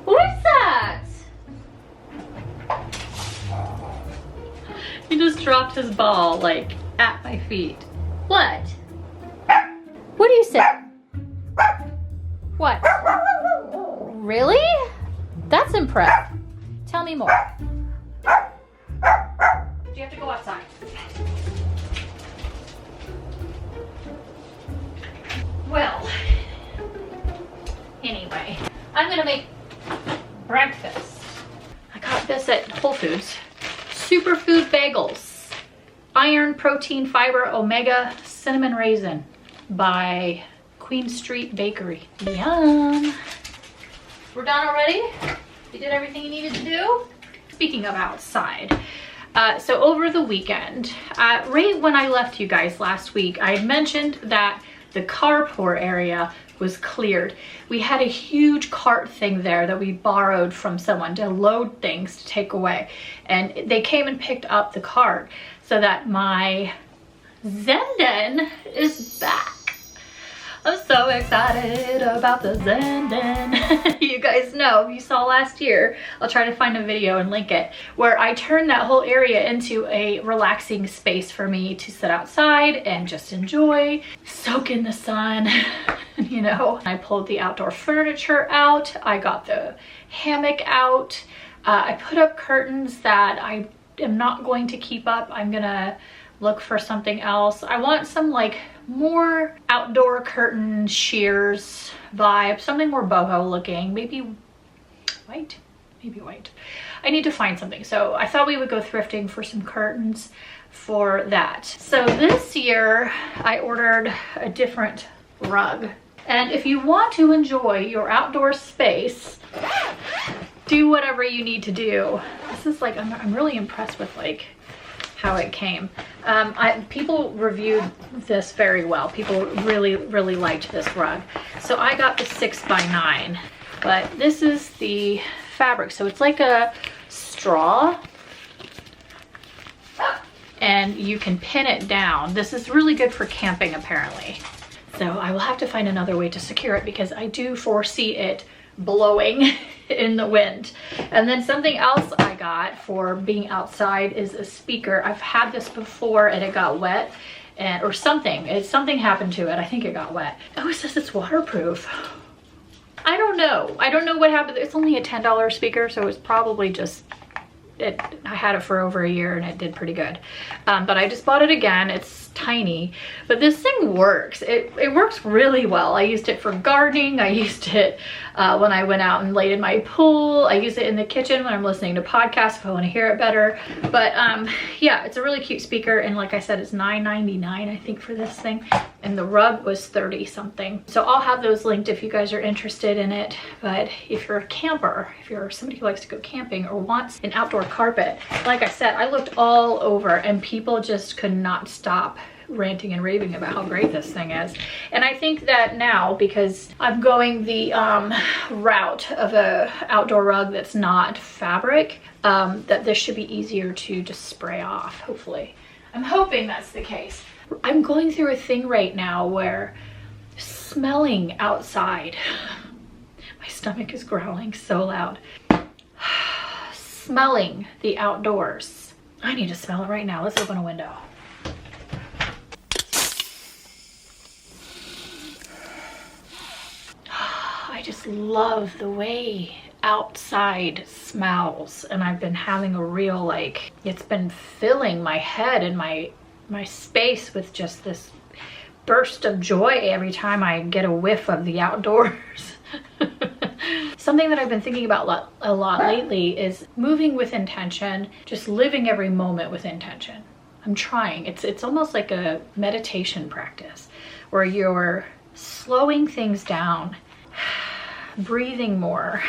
What is that? He just dropped his ball like at my feet. What? What do you say? What? Really? That's impressive. Tell me more. Do you have to go outside? Well, anyway, I'm gonna make breakfast. I got this at Whole Foods. Superfood bagels. Iron, protein, fiber, omega, cinnamon raisin by Queen Street Bakery. Yum. We're done already? You did everything you needed to do? Speaking of outside, so over the weekend, right when I left you guys last week, I had mentioned that the carport area was cleared. We had a huge cart thing there that we borrowed from someone to load things to take away. And they came and picked up the cart so that my Zenden is back. I'm so excited about the Zenden. You guys know, you saw last year, I'll try to find a video and link it, where I turned that whole area into a relaxing space for me to sit outside and just enjoy, soak in the sun, you know. I pulled the outdoor furniture out, I got the hammock out, I put up curtains that I am not going to keep up. I'm gonna look for something else. I want some like more outdoor curtain shears vibe, something more boho looking, maybe white. I need to find something. So I thought we would go thrifting for some curtains for that. So this year I ordered a different rug. And if you want to enjoy your outdoor space, do whatever you need to do. This is like, I'm really impressed with like how it came. People reviewed this very well. People really liked this rug. So I got the 6x9, but this is the fabric. So it's like a straw and you can pin it down. This is really good for camping apparently. So I will have to find another way to secure it because I do foresee it blowing in the wind. And then something else I got for being outside is a speaker. I've had this before and it got wet or something happened to it. I think it got wet. Oh, it says it's waterproof. I don't know what happened. It's only a $10 speaker, so it's probably just I had it for over a year and it did pretty good. But I just bought it again. It's tiny, but this thing works. It works really well. I used it for gardening. I used it when I went out and laid in my pool. I use it in the kitchen when I'm listening to podcasts if I want to hear it better. But yeah, it's a really cute speaker. And like I said, it's $9.99 I think for this thing. And the rug was 30 something. So I'll have those linked if you guys are interested in it. But if you're a camper, if you're somebody who likes to go camping or wants an outdoor carpet, like I said, I looked all over and people just could not stop ranting and raving about how great this thing is. And I think that now, because I'm going the route of a outdoor rug that's not fabric, that this should be easier to just spray off, hopefully. I'm hoping that's the case. I'm going through a thing right now where smelling outside, my stomach is growling so loud. Smelling the outdoors. I need to smell it right now. Let's open a window. I just love the way outside smells, and I've been having a real like, it's been filling my head and my space with just this burst of joy every time I get a whiff of the outdoors. Something that I've been thinking about a lot lately is moving with intention, just living every moment with intention. I'm trying. It's almost like a meditation practice where you're slowing things down, breathing more,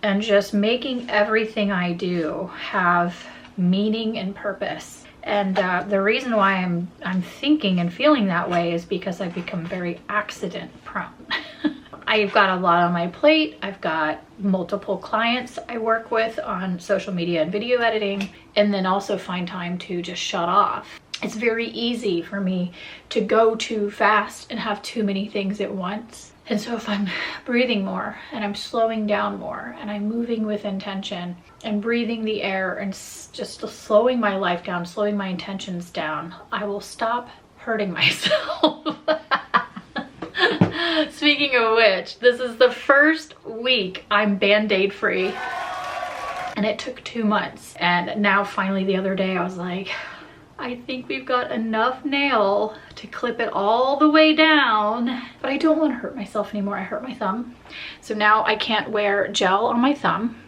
and just making everything I do have meaning and purpose. And the reason why I'm thinking and feeling that way is because I've become very accident prone. I've got a lot on my plate. I've got multiple clients I work with on social media and video editing, and then also find time to just shut off. It's very easy for me to go too fast and have too many things at once. And so if I'm breathing more and I'm slowing down more and I'm moving with intention and breathing the air and just slowing my life down, slowing my intentions down, I will stop hurting myself. Speaking of which, this is the first week I'm Band-Aid free, and it took 2 months. And now finally the other day I was like, I think we've got enough nail to clip it all the way down, but I don't want to hurt myself anymore. I hurt my thumb. So now I can't wear gel on my thumb.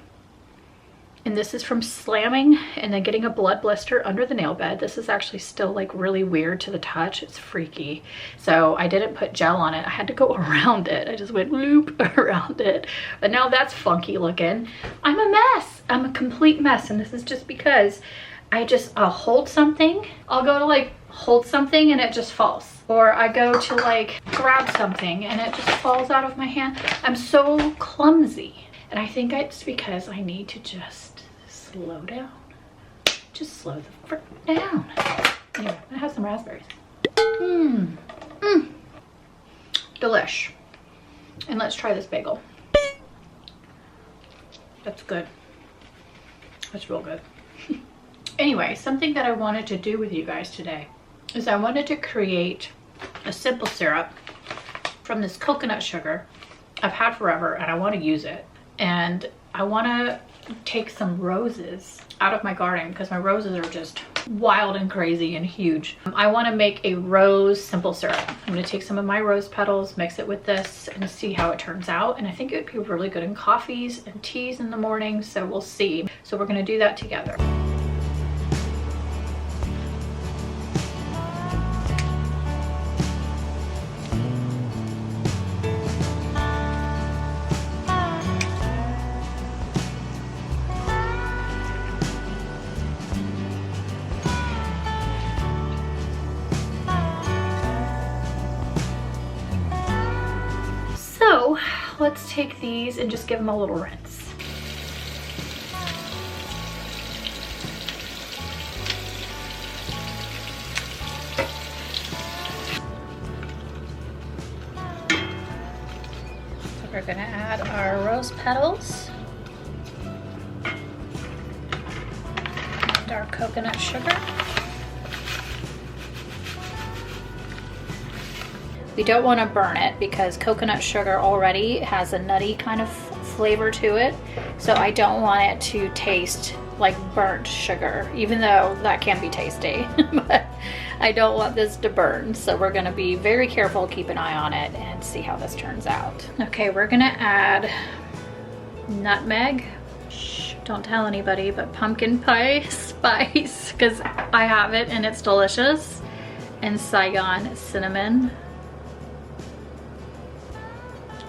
And this is from slamming and then getting a blood blister under the nail bed. This is actually still like really weird to the touch. It's freaky. So I didn't put gel on it. I had to go around it. I just went loop around it. But now that's funky looking. I'm a mess. I'm a complete mess. And this is just because I'll hold something. I'll go to like hold something and it just falls. Or I go to like grab something and it just falls out of my hand. I'm so clumsy. And I think it's because I need to just slow down. Just slow the frick down. Anyway, I have some raspberries. Delish. And let's try this bagel. That's good. That's real good. Anyway, something that I wanted to do with you guys today is I wanted to create a simple syrup from this coconut sugar I've had forever, and I want to use it. And I want to take some roses out of my garden because my roses are just wild and crazy and huge. I want to make a rose simple syrup. I'm going to take some of my rose petals, mix it with this, and see how it turns out. And I think it would be really good in coffees and teas in the morning, so we'll see. So we're going to do that together. So let's take these and just give them a little rinse. So we're gonna add our rose petals and our coconut sugar. We don't want to burn it because coconut sugar already has a nutty kind of flavor to it. So I don't want it to taste like burnt sugar, even though that can be tasty. But I don't want this to burn. So we're going to be very careful, keep an eye on it, and see how this turns out. Okay, we're going to add nutmeg. Shh, don't tell anybody, but pumpkin pie spice, because I have it and it's delicious. And Saigon cinnamon.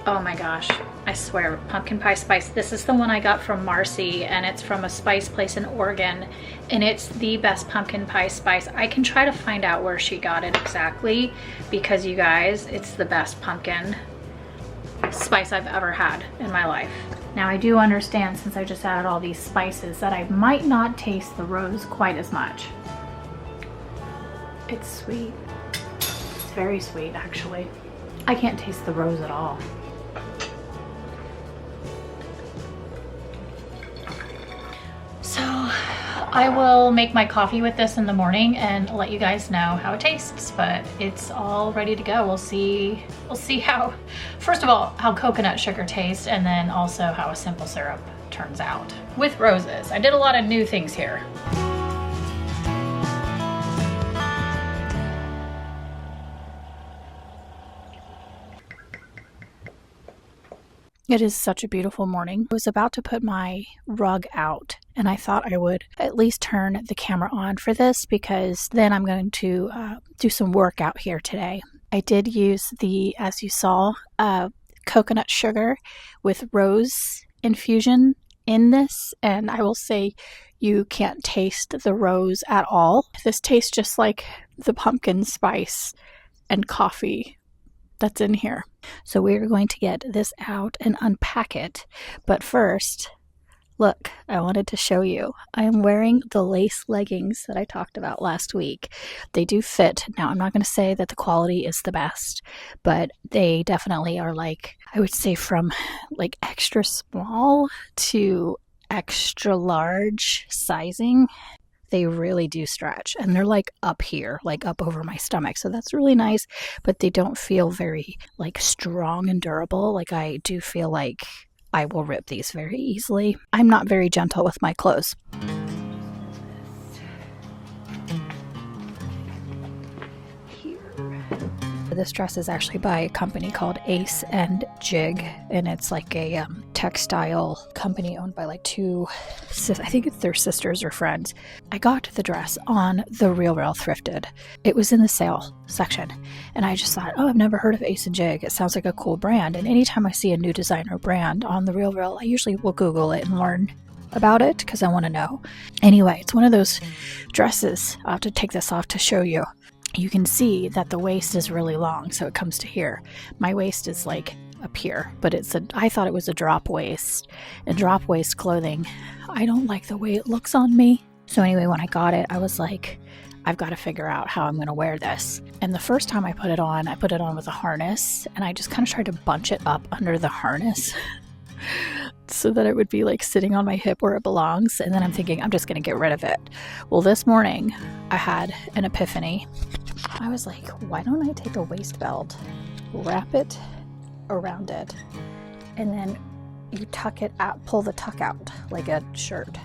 Oh my gosh, I swear, pumpkin pie spice. This is the one I got from Marcy, and it's from a spice place in Oregon, and it's the best pumpkin pie spice. I can try to find out where she got it exactly, because you guys, it's the best pumpkin spice I've ever had in my life. Now I do understand, since I just added all these spices, that I might not taste the rose quite as much. It's sweet. It's very sweet, actually. I can't taste the rose at all. So I will make my coffee with this in the morning and let you guys know how it tastes, but it's all ready to go. We'll see how, first of all, how coconut sugar tastes, and then also how a simple syrup turns out with roses. I did a lot of new things here. It is such a beautiful morning. I was about to put my rug out, and I thought I would at least turn the camera on for this, because then I'm going to do some work out here today. I did use the, as you saw, coconut sugar with rose infusion in this, and I will say you can't taste the rose at all. This tastes just like the pumpkin spice and coffee that's in here. So we're going to get this out and unpack it. But first, Look, I wanted to show you. I am wearing the lace leggings that I talked about last week. They do fit. Now, I'm not going to say that the quality is the best, but they definitely are like, I would say from like extra small to extra large sizing. They really do stretch, and they're like up here, like up over my stomach. So that's really nice, but they don't feel very like strong and durable. Like I do feel like I will rip these very easily. I'm not very gentle with my clothes. This dress is actually by a company called Ace and Jig, and it's like a textile company owned by like two, I think it's their sisters or friends. I got the dress on the Real Thrifted. It was in the sale section, and I just thought, oh, I've never heard of Ace and Jig. It sounds like a cool brand, and anytime I see a new designer brand on the Real, I usually will Google it and learn about it because I want to know. Anyway, it's one of those dresses. I'll have to take this off to show you. You can see that the waist is really long, so it comes to here. My waist is like up here, but I thought it was a drop waist. And drop waist clothing, I don't like the way it looks on me. So anyway, when I got it, I was like, I've got to figure out how I'm going to wear this. And the first time I put it on with a harness, and I just kind of tried to bunch it up under the harness so that it would be like sitting on my hip where it belongs. And then I'm thinking, I'm just going to get rid of it. Well, this morning I had an epiphany. I was like, why don't I take a waist belt, wrap it around it, and then you tuck it out, pull the tuck out like a shirt.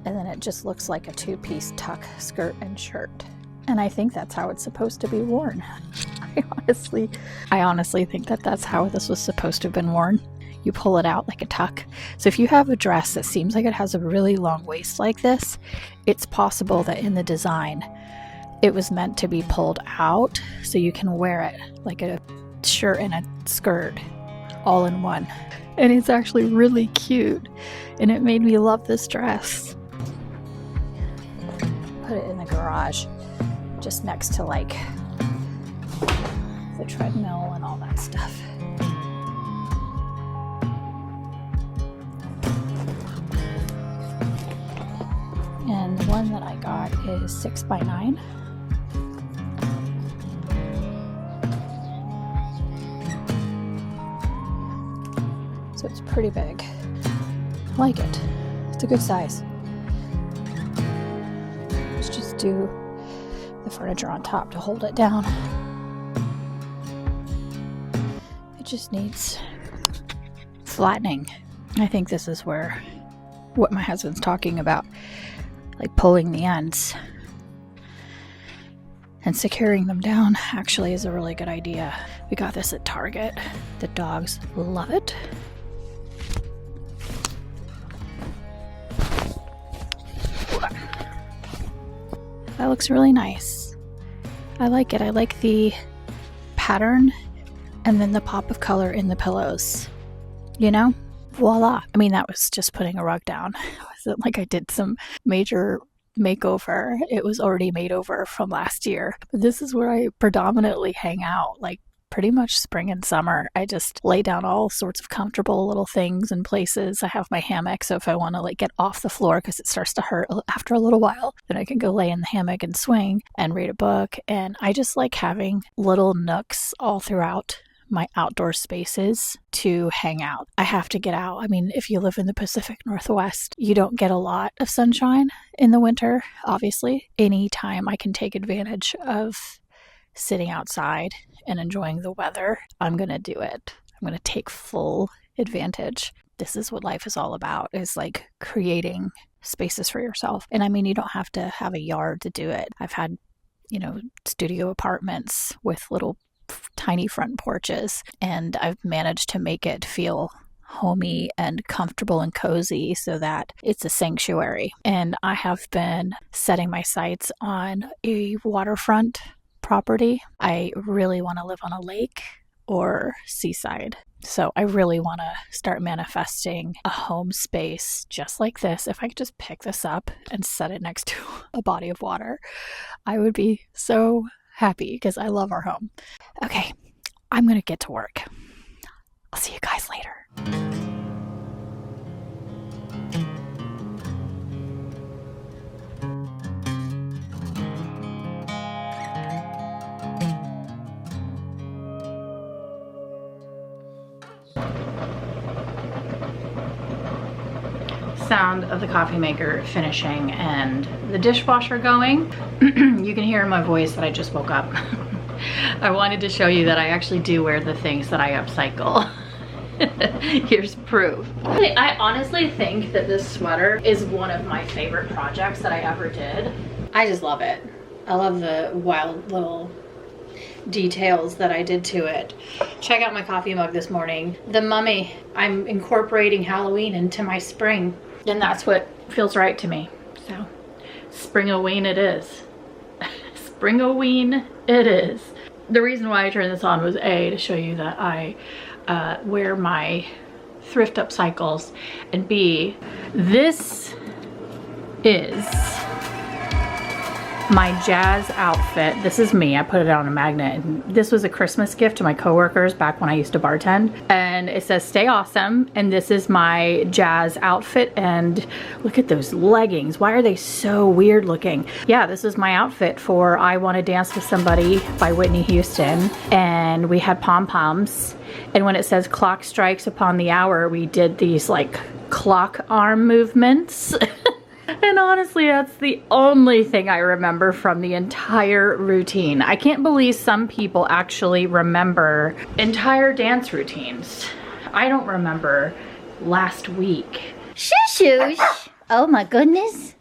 And then it just looks like a two-piece tuck, skirt and shirt. And I think that's how it's supposed to be worn. I honestly think that that's how this was supposed to have been worn. You pull it out like a tuck. So if you have a dress that seems like it has a really long waist like this, it's possible that in the design it was meant to be pulled out so you can wear it like a shirt and a skirt all in one. And it's actually really cute, and it made me love this dress. Put it in the garage just next to like the treadmill and all that stuff. And the one that I got is 6x9. So it's pretty big. I like it. It's a good size. Let's just do the furniture on top to hold it down. It just needs flattening. I think this is where what my husband's talking about, like pulling the ends and securing them down, actually is a really good idea. We got this at Target. The dogs love it. That looks really nice. I like it. I like the pattern and then the pop of color in the pillows. You know? Voila. I mean, that was just putting a rug down. It wasn't like I did some major makeover. It was already made over from last year. But this is where I predominantly hang out, like pretty much spring and summer. I just lay down all sorts of comfortable little things and places. I have my hammock, so if I want to like get off the floor because it starts to hurt after a little while, then I can go lay in the hammock and swing and read a book. And I just like having little nooks all throughout my outdoor spaces to hang out. I have to get out. I mean, if you live in the Pacific Northwest, you don't get a lot of sunshine in the winter, obviously. Anytime I can take advantage of sitting outside and enjoying the weather, I'm going to do it. I'm going to take full advantage. This is what life is all about, is like creating spaces for yourself. And I mean, you don't have to have a yard to do it. I've had, studio apartments with little tiny front porches, and I've managed to make it feel homey and comfortable and cozy so that it's a sanctuary. And I have been setting my sights on a waterfront property. I really want to live on a lake or seaside. So I really want to start manifesting a home space just like this. If I could just pick this up and set it next to a body of water, I would be so happy because I love our home. Okay, I'm going to get to work. I'll see you guys later. sound of the coffee maker finishing and the dishwasher going. You can hear in my voice that I just woke up. I wanted to show you that I actually do wear the things that I upcycle. Here's proof. I honestly think that this sweater is one of my favorite projects that I ever did. I just love it. I love the wild little details that I did to it. Check out my coffee mug this morning. The mummy. I'm incorporating Halloween into my spring, and that's what feels right to me. So Spring-o-ween it is. Spring-o-ween it is. The reason why I turned this on was A, to show you that I wear my thrift upcycles, and B, this is my jazz outfit. This is me. I put it on a magnet, and this was a Christmas gift to my coworkers back when I used to bartend, and it says stay awesome, and this is my jazz outfit. And look at those leggings. Why are they so weird looking? Yeah, this is my outfit for I Want to Dance with Somebody by Whitney Houston, and we had pom-poms, and when it says clock strikes upon the hour, we did these like clock arm movements. And honestly, that's the only thing I remember from the entire routine. I can't believe some people actually remember entire dance routines. I don't remember last week. Shush. Oh my goodness.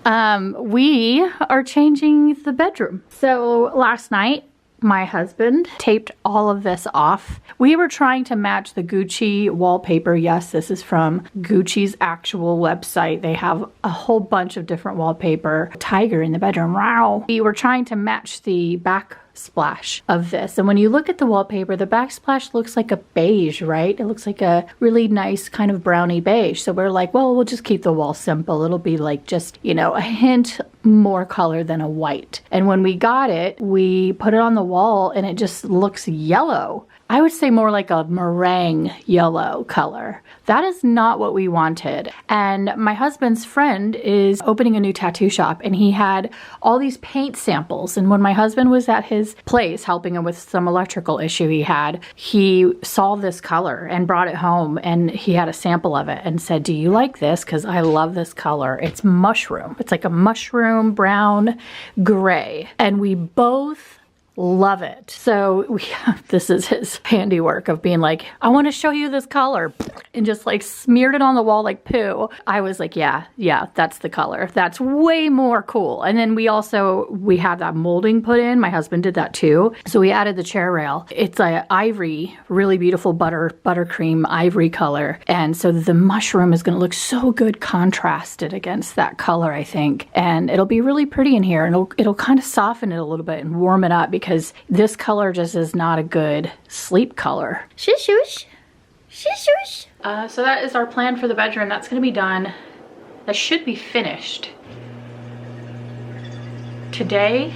We are changing the bedroom. So last night, my husband taped all of this off. We were trying to match the Gucci wallpaper. Yes, this is from Gucci's actual website. They have a whole bunch of different wallpaper. Tiger in the bedroom. Wow. We were trying to match the backsplash of this. And when you look at the wallpaper, the backsplash looks like a beige, right? It looks like a really nice kind of brownie beige. So we're like, well, we'll just keep the wall simple. It'll be like just, you know, a hint more color than a white. And when we got it, we put it on the wall and it just looks yellow. I would say more like a meringue yellow color. That is not what we wanted. And my husband's friend is opening a new tattoo shop, and he had all these paint samples. And when my husband was at his place helping him with some electrical issue he saw this color and brought it home, and he had a sample of it and said, do you like this? Because I love this color. It's mushroom. It's like a mushroom brown gray. And we both love it. So this is his handiwork of being like, I want to show you this color, and just like smeared it on the wall like poo. I was like, yeah, that's the color. That's way more cool. And then we had that molding put in. My husband did that too. So we added the chair rail. It's a ivory, really beautiful buttercream ivory color. And so the mushroom is going to look so good contrasted against that color, I think. And it'll be really pretty in here, and it'll kind of soften it a little bit and warm it up, because this color just is not a good sleep color. Shush. So that is our plan for the bedroom. That's going to be done. That should be finished today.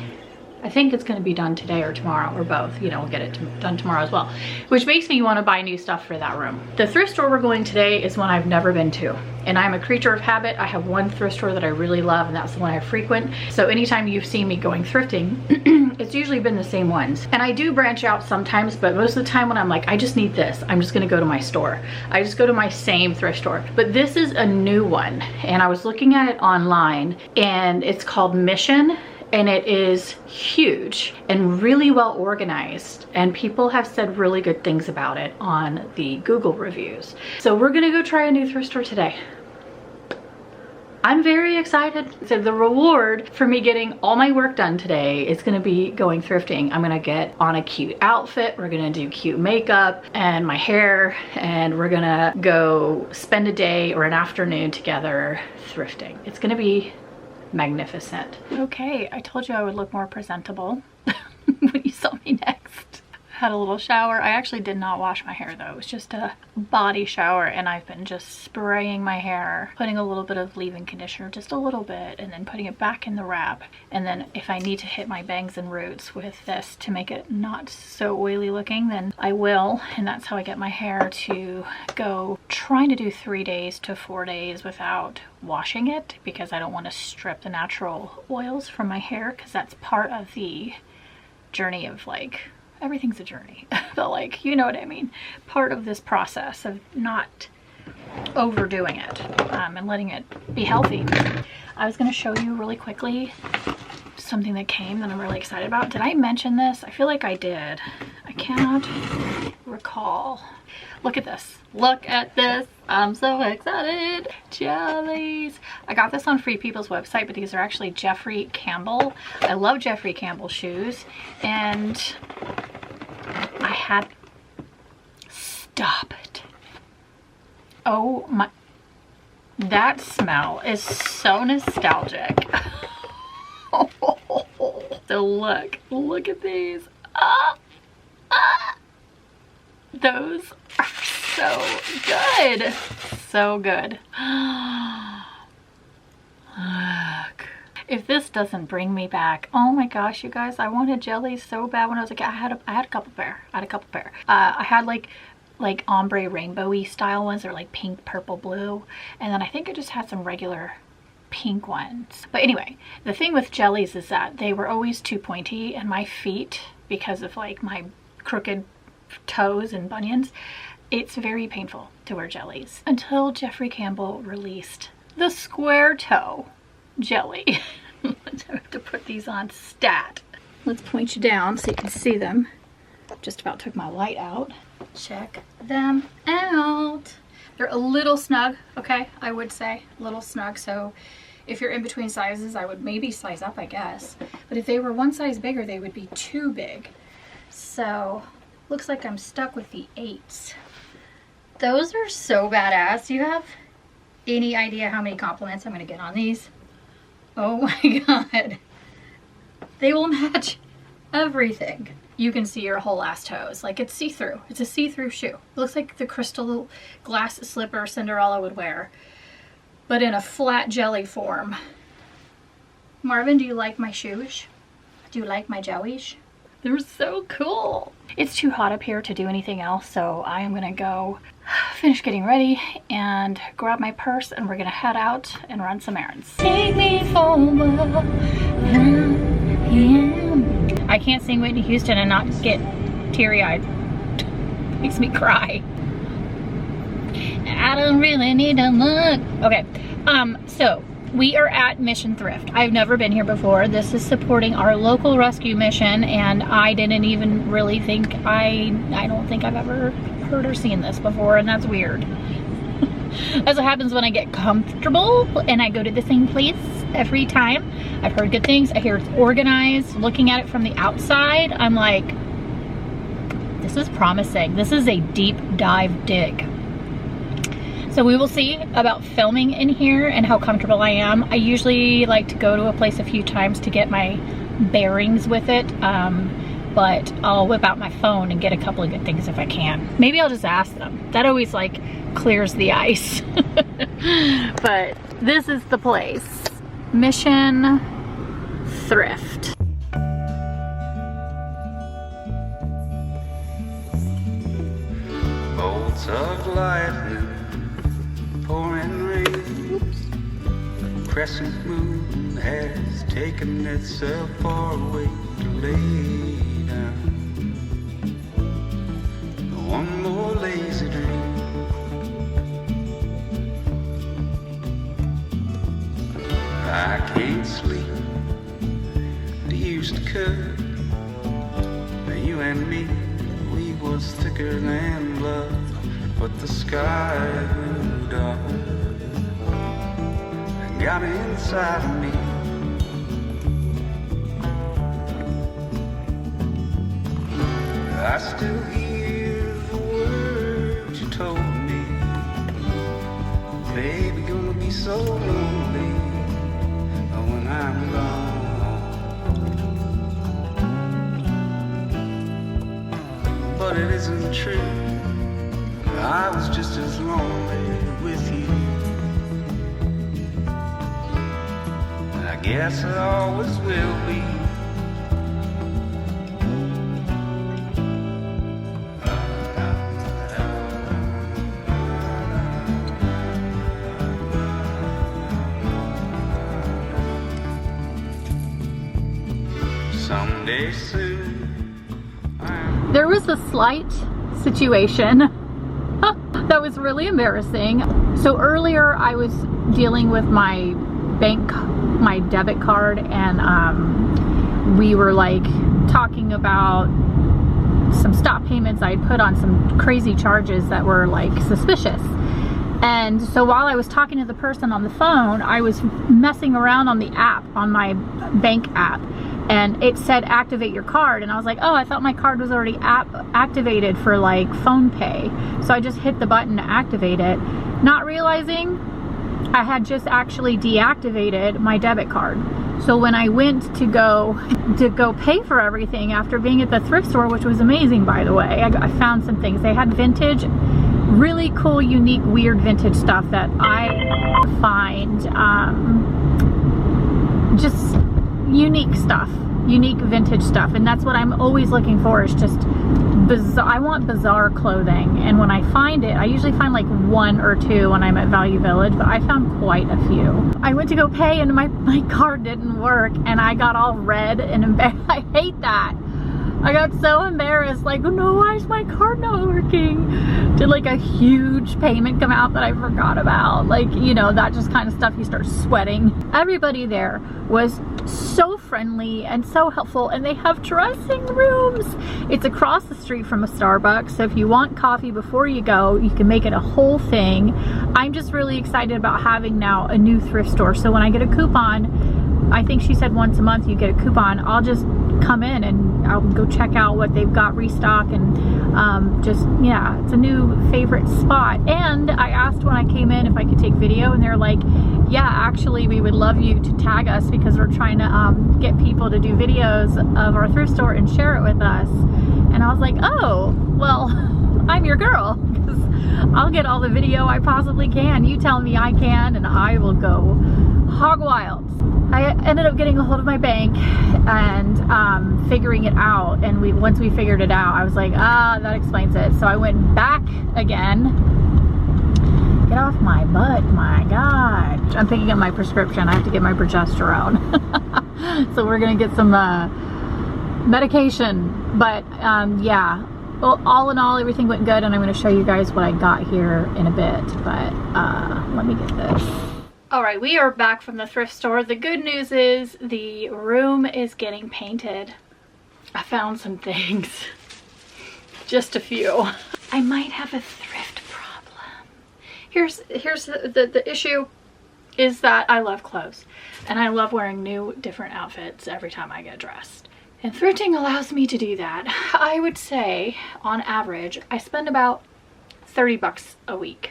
I think it's going to be done today or tomorrow, or both. You know, we'll get it done tomorrow as well, which makes me want to buy new stuff for that room. The thrift store we're going today is one I've never been to, and I'm a creature of habit. I have one thrift store that I really love, and that's the one I frequent. So anytime you've seen me going thrifting, it's usually been the same ones. And I do branch out sometimes, but most of the time when I'm like, I just need this, I'm just going to go to my store. I just go to my same thrift store. But this is a new one, and I was looking at it online, and it's called Mission. And it is huge and really well organized, and people have said really good things about it on the Google reviews. So we're gonna go try a new thrift store today. I'm very excited. So the reward for me getting all my work done today is gonna be going thrifting. I'm gonna get on a cute outfit, we're gonna do cute makeup and my hair, and we're gonna go spend a day or an afternoon together thrifting. It's gonna be magnificent. Okay, I told you I would look more presentable when you saw me next. Had a little shower. I actually did not wash my hair though. It was just a body shower, and I've been just spraying my hair, putting a little bit of leave-in conditioner, just a little bit, and then putting it back in the wrap. And then if I need to hit my bangs and roots with this to make it not so oily looking, then I will. And that's how I get my hair to go, trying to do 3 days to 4 days without washing it, because I don't want to strip the natural oils from my hair, because that's part of the journey of, like, everything's a journey, but like, you know what I mean, part of this process of not overdoing it and letting it be healthy. I was going to show you really quickly something that came that I'm really excited about. Did I mention this? I feel like I did. I cannot recall. Look at this. Look at this. I'm so excited. Jellies. I got this on Free People's website, but these are actually Jeffrey Campbell. I love Jeffrey Campbell shoes. And I had... Stop it. Oh my... That smell is so nostalgic. So look at these. Those are so good. So good. Look. If this doesn't bring me back, oh my gosh, you guys, I wanted jellies so bad when I was a kid. I had a couple pair. I had like ombre rainbowy style ones. They're like pink, purple, blue. And then I think I just had some regular pink ones. But anyway, the thing with jellies is that they were always too pointy, and my feet, because of like my crooked toes and bunions, it's very painful to wear jellies. Until Jeffrey Campbell released the square toe jelly. I have to put these on stat. Let's point you down so you can see them. Just about took my light out. Check them out. They're a little snug, okay? I would say a little snug. So if you're in between sizes, I would maybe size up, I guess. But if they were one size bigger, they would be too big. So looks like I'm stuck with the 8s. Those are so badass. Do you have any idea how many compliments I'm gonna get on these? Oh my god. They will match everything. You can see your whole ass toes. Like, it's see-through. It's a see-through shoe. It looks like the crystal glass slipper Cinderella would wear, but in a flat jelly form. Marvin, do you like my shoes? Do you like my jellies? They're so cool. It's too hot up here to do anything else, so I am gonna go finish getting ready and grab my purse, and we're gonna head out and run some errands. Take me forward. I can't sing Whitney Houston and not get teary-eyed. Makes me cry. I don't really need to look. Okay, so we are at Mission Thrift. I've never been here before. This is supporting our local rescue mission, and I didn't even really think, I don't think I've ever heard or seen this before, and that's weird. That's what happens when I get comfortable and I go to the same place every time. I've heard good things. I hear it's organized. Looking at it from the outside, I'm like, this is promising. This is a deep dive dig. So we will see about filming in here and how comfortable I am. I usually like to go to a place a few times to get my bearings with it. But I'll whip out my phone and get a couple of good things if I can. Maybe I'll just ask them. That always like clears the ice. But this is the place. Mission Thrift. Bolts of lightning, pouring rain. The crescent moon has taken itself far away to lay down. One more lazy dream. I can't sleep. They used to cut. Now you and me, we was thicker than blood. But the sky grew dark and got inside of me. I still hear the words you told me. Baby, gonna be so lonely when I'm gone. But it isn't true. I was just as lonely with you. And I guess I always will be. Someday soon. There was a slight situation that was really embarrassing. So earlier I was dealing with my debit card, and we were like talking about some stop payments I'd put on some crazy charges that were like suspicious. And so while I was talking to the person on the phone, I was messing around on the app, on my bank app, and it said activate your card, and I was like, oh, I thought my card was already activated for like phone pay. So I just hit the button to activate it, not realizing I had just actually deactivated my debit card. So when I went to go pay for everything after being at the thrift store, which was amazing, by the way, I found some things. They had vintage, really cool, unique, weird vintage stuff that I find just unique stuff, unique vintage stuff. And that's what I'm always looking for, is just bizarre. I want bizarre clothing, and when I find it, I usually find like one or two when I'm at Value Village, but I found quite a few. I went to go pay and my card didn't work, and I got all red and embarrassed. I hate that. I got so embarrassed, like, oh no, why is my card not working? Did like a huge payment come out that I forgot about? Like, you know, that just kind of stuff, you start sweating. Everybody there was so friendly and so helpful, and they have dressing rooms. It's across the street from a Starbucks, so if you want coffee before you go, you can make it a whole thing. I'm just really excited about having now a new thrift store. So when I get a coupon, I think she said once a month you get a coupon, I'll just come in and I'll go check out what they've got restock, and just, yeah, it's a new favorite spot. And I asked when I came in if I could take video, and they're like, yeah, actually we would love you to tag us, because we're trying to get people to do videos of our thrift store and share it with us. And I was like, oh, well, I'm your girl, because I'll get all the video I possibly can. You tell me I can, and I will go hog wild. I ended up getting a hold of my bank and figuring it out, and once we figured it out, I was like, that explains it. So I went back again. Get off my butt, my God. I'm picking up my prescription. I have to get my progesterone. So we're gonna get some medication. But yeah, well, all in all, everything went good, and I'm gonna show you guys what I got here in a bit. But let me get this. All right, we are back from the thrift store. The good news is the room is getting painted. I found some things, just a few. I might have a thrift problem. Here's the issue is that I love clothes, and I love wearing new, different outfits every time I get dressed. And thrifting allows me to do that. I would say, on average, I spend about 30 bucks a week.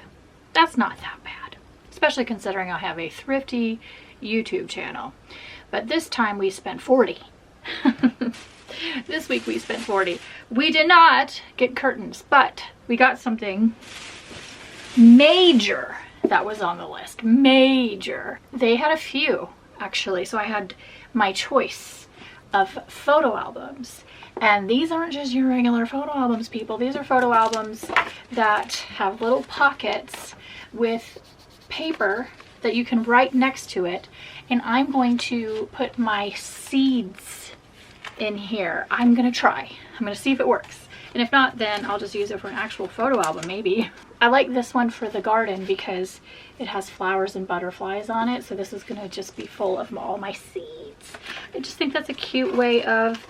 That's not that bad, especially considering I have a thrifty YouTube channel. But this time we spent 40. This week we spent 40. We did not get curtains, but we got something major that was on the list. Major. They had a few, actually, so I had my choice of photo albums. And these aren't just your regular photo albums, people. These are photo albums that have little pockets with paper that you can write next to it. And I'm going to put my seeds in here. I'm gonna try. I'm gonna see if it works. And if not, then I'll just use it for an actual photo album, maybe. I like this one for the garden because it has flowers and butterflies on it. So this is gonna just be full of all my seeds. I just think that's a cute way of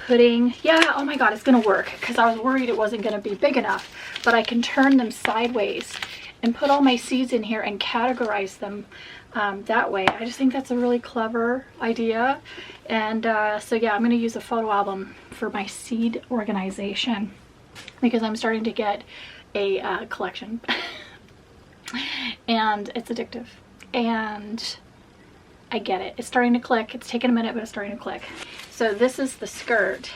putting, yeah, oh my God, it's gonna work, because I was worried it wasn't gonna be big enough. But I can turn them sideways and put all my seeds in here and categorize them that way. I just think that's a really clever idea. And so yeah, I'm going to use a photo album for my seed organization, because I'm starting to get a collection. And it's addictive. And I get it. It's starting to click. It's taken a minute, but it's starting to click. So this is the skirt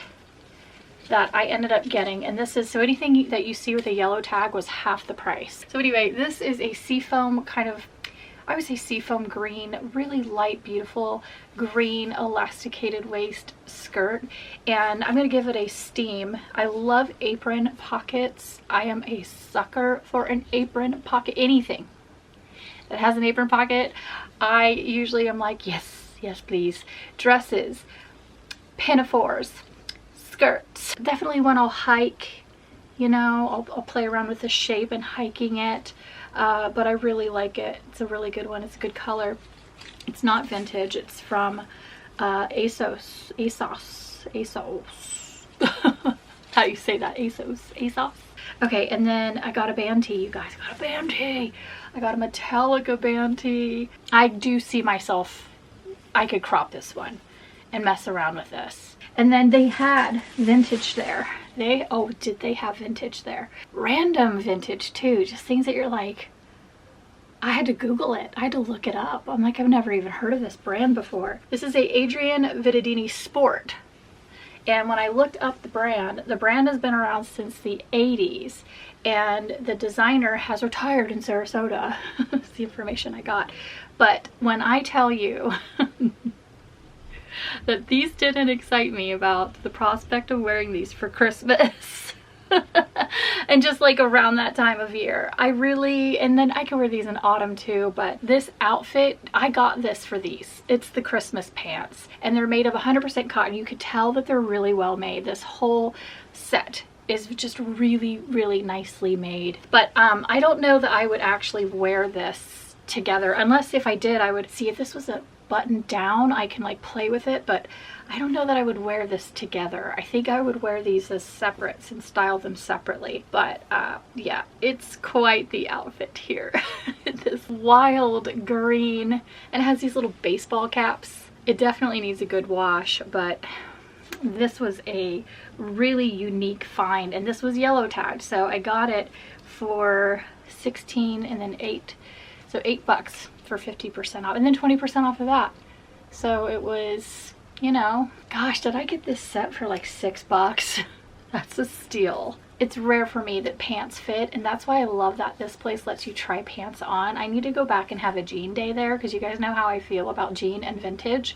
that I ended up getting, and this is, so anything that you see with a yellow tag was half the price. So anyway, this is a seafoam kind of, I would say seafoam green, really light, beautiful green elasticated waist skirt, and I'm gonna give it a steam. I love apron pockets. I am a sucker for an apron pocket. Anything that has an apron pocket, I usually am like, yes, yes please. Dresses, pinafores, skirts. Definitely when I'll hike you know. I'll play around with the shape and hiking it, but I really like it. It's a really good one. It's a good color. It's not vintage. It's from ASOS. How do you say that? ASOS. Okay, and then I got a band tee, you guys. I got a band tee. I got a Metallica band tee. I do see myself, I could crop this one and mess around with this. And then they had vintage there. Did they have vintage there? Random vintage too, just things that you're like, I had to Google it. I had to look it up. I'm like, I've never even heard of this brand before. This is a Adrian Vittadini Sport. And when I looked up the brand has been around since the 80s, and the designer has retired in Sarasota. That's the information I got. But when I tell you that these didn't excite me about the prospect of wearing these for Christmas and just like around that time of year, and then I can wear these in autumn too, but this outfit, I got this for these. It's the Christmas pants, and they're made of 100% cotton. You could tell that they're really well made. This whole set is just really, really nicely made. But I don't know that I would actually wear this together, unless if I did, I would see if this was a button down, I can like play with it, but I don't know that I would wear this together. I think I would wear these as separates and style them separately. But yeah, it's quite the outfit here. This wild green, and it has these little baseball caps. It definitely needs a good wash, but this was a really unique find, and this was yellow tagged, so I got it for $16 and then $8, so $8 for 50% off, and then 20% off of that. So it was, you know, gosh, did I get this set for like $6? That's a steal. It's rare for me that pants fit, and that's why I love that this place lets you try pants on. I need to go back and have a jean day there, because you guys know how I feel about jean and vintage,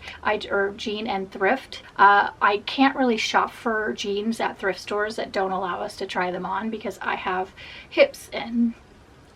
or jean and thrift. I can't really shop for jeans at thrift stores that don't allow us to try them on, because I have hips and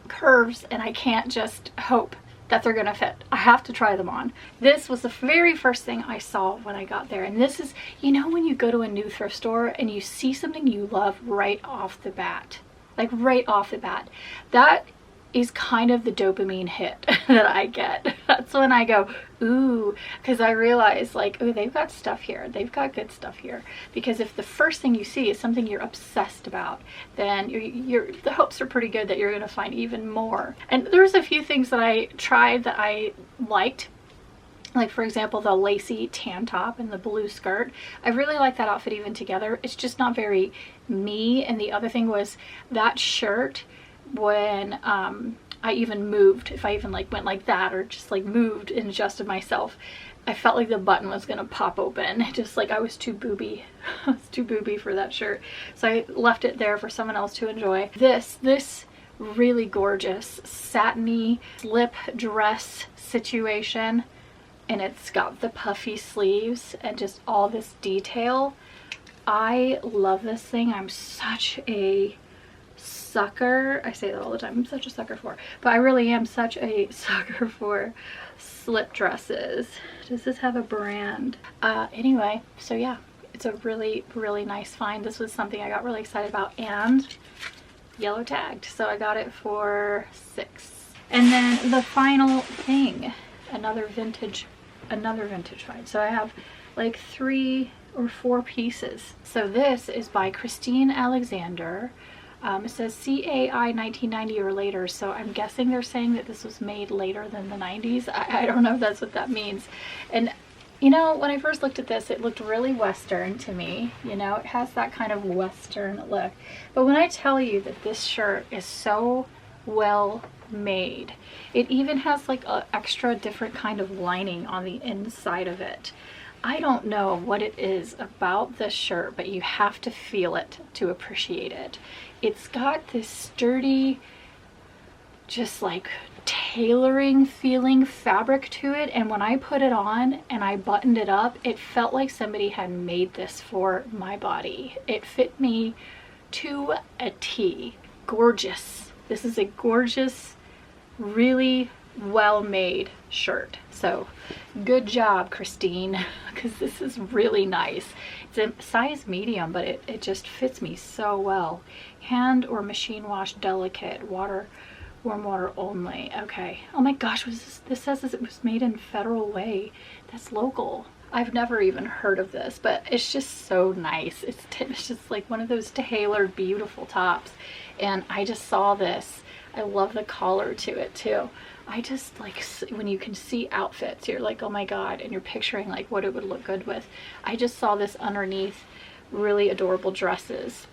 curves and I can't just hope that they're gonna fit. I have to try them on. This was the very first thing I saw when I got there, and this is, you know, when you go to a new thrift store and you see something you love right off the bat, like right off the bat, that is kind of the dopamine hit that I get. That's when I go, ooh, because I realize like, oh, they've got stuff here. They've got good stuff here. Because if the first thing you see is something you're obsessed about, then the hopes are pretty good that you're gonna find even more. And there's a few things that I tried that I liked. Like, for example, the lacy tan top and the blue skirt. I really like that outfit even together. It's just not very me. And the other thing was that shirt, when I even moved, if I even like went like that or just like moved and adjusted myself, I felt like the button was gonna pop open. Just like I was too booby. I was too booby for that shirt. So I left it there for someone else to enjoy. This really gorgeous satiny slip dress situation, and it's got the puffy sleeves and just all this detail. I love this thing. I'm such a sucker, I say that all the time, I'm such a sucker for, but I really am such a sucker for slip dresses. Does this have a brand? Anyway, so yeah, it's a really, really nice find. This was something I got really excited about, and yellow tagged, so I got it for $6. And then the final thing, another vintage find. So I have like 3 or 4 pieces. So this is by Christine Alexander. It says CAI 1990 or later, so I'm guessing they're saying that this was made later than the 90s. I don't know if that's what that means. And you know, when I first looked at this, it looked really Western to me. You know, it has that kind of Western look. But when I tell you that this shirt is so well made, it even has like an extra different kind of lining on the inside of it. I don't know what it is about this shirt, but you have to feel it to appreciate it. It's got this sturdy, just like tailoring feeling fabric to it, and when I put it on and I buttoned it up, it felt like somebody had made this for my body. It fit me to a T. Gorgeous. This is a gorgeous, really well-made shirt. So good job, Christine, because this is really nice. It's a size medium, but it just fits me so well. Hand or machine wash delicate, water, warm water only. Okay. Oh my gosh, this says it was made in Federal Way. That's local. I've never even heard of this, but it's just so nice. It's just like one of those tailored, beautiful tops. And I just saw this. I love the collar to it too. I just like, when you can see outfits, you're like, oh my God, and you're picturing like what it would look good with. I just saw this underneath really adorable dresses.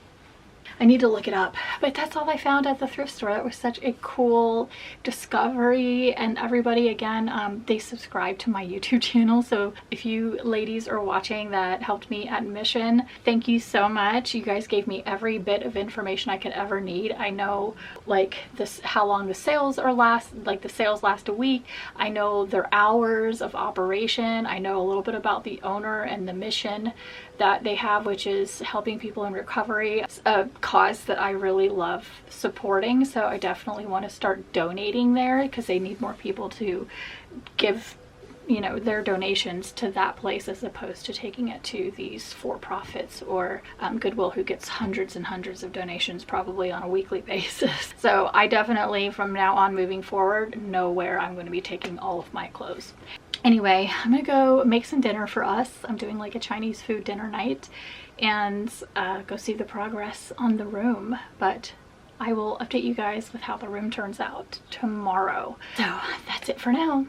I need to look it up, but that's all I found at the thrift store. That was such a cool discovery. And everybody, again, they subscribe to my YouTube channel. So if you ladies are watching that helped me at Mission, thank you so much. You guys gave me every bit of information I could ever need. I know like this, how long the sales are like the sales last a week. I know their hours of operation. I know a little bit about the owner and the mission that they have, which is helping people in recovery, a cause that I really love supporting. So I definitely want to start donating there because they need more people to give, you know, their donations to that place as opposed to taking it to these for-profits or Goodwill, who gets hundreds and hundreds of donations probably on a weekly basis. So I definitely, from now on moving forward, know where I'm going to be taking all of my clothes. Anyway, I'm gonna go make some dinner for us. I'm doing like a Chinese food dinner night, and go see the progress on the room. But I will update you guys with how the room turns out tomorrow. So that's it for now.